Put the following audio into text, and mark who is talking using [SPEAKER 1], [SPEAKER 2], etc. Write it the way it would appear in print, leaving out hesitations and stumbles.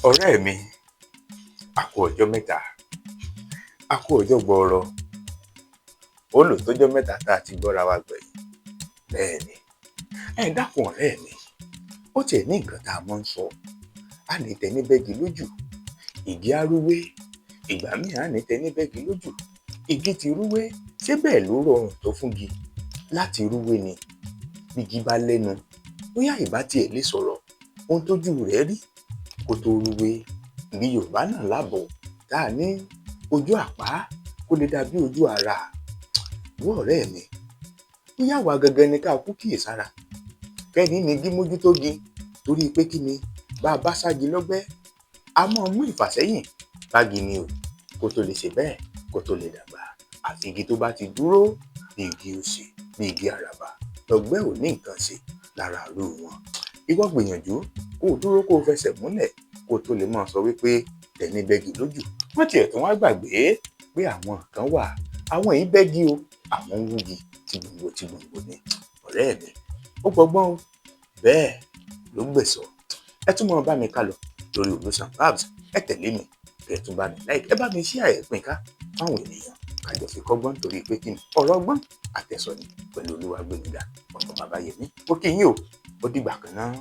[SPEAKER 1] ọ̀rẹ́ mi, a kú ọjọ́ mẹ́ta, a kú ọjọ́ gbọọrọ, ó lò tójọ́ mẹ́ta tá a ti gbọ́ra wa gbẹ̀yìn. Bẹ́ẹ̀ ni, ẹ dákun ọ̀rẹ́ mi, ó tiẹ̀ ní nǹkan tá a mọ́ ń sọ, a ní tẹni bẹ́gi lójú, igi á rúwé, ìgbà míì á ní tẹni bẹ́gi lójú, igi ti rúwé, ṣé bẹ́ẹ̀ ló rọrùn tó fúngi láti rúwé ni? Bígi bá lẹ́nu, bóyá ìbá tiẹ̀ lè sọ̀rọ̀ ohun tójú rẹ̀ rí kó tó rúwé. Ìbí Yorùbá náà lábọ̀ tá a ní ojú àpá kó lè dàbí ojú ara. Wọ́n ọ̀rẹ́ mi, bóyá àwa gangan ni ká kú kíyèsára, kẹ́ni ní gí mójútó gi, torí pé kí ni bá a bá sági lọ́gbẹ́, a máa mú ìfàsẹ́yìn bági ni o, kó tó lè ṣe bẹ́ẹ̀ kó tó lè dàgbà. Àfi igi tó bá ti dúró bí igi osè, bí igi àràbà, lọ́gbẹ́ ò ní nǹkan ṣe lára àrò wọn. Ìwọ gbìyànjú kó o dúró kó o fẹsẹ̀ múlẹ̀ kó o tó lè máa sọ wípé tẹni bẹ́gi lójú. Wọ́n tiẹ̀ tún wá gbàgbé pé àwọn kan wà, àwọn yìí bẹ́gi o, àwọn ń wúgi tí gbòǹgbò ni. Ọ̀rẹ́ mi, ó gbọgbọ́n o, bẹ́ẹ̀ ló gbẹ̀sọ̀. Ẹ tún máa bá mi ká lọ lórí Olóṣàn Babs, ẹ tẹ̀lé mi, kẹ́ ẹ tún bá mi like, ẹ bá mi share ẹ̀pìn ká fáwọn ènìyàn kájọ fi kọ́gbọ́n, torí pé kí ni ọ̀rọ̀ ọgbọ́n àtẹ̀sọ̀ ni pẹ̀lú Olúwágbémiga ọmọ Babáyẹmí. Ó kí yín o, ó dìgbà kan náà.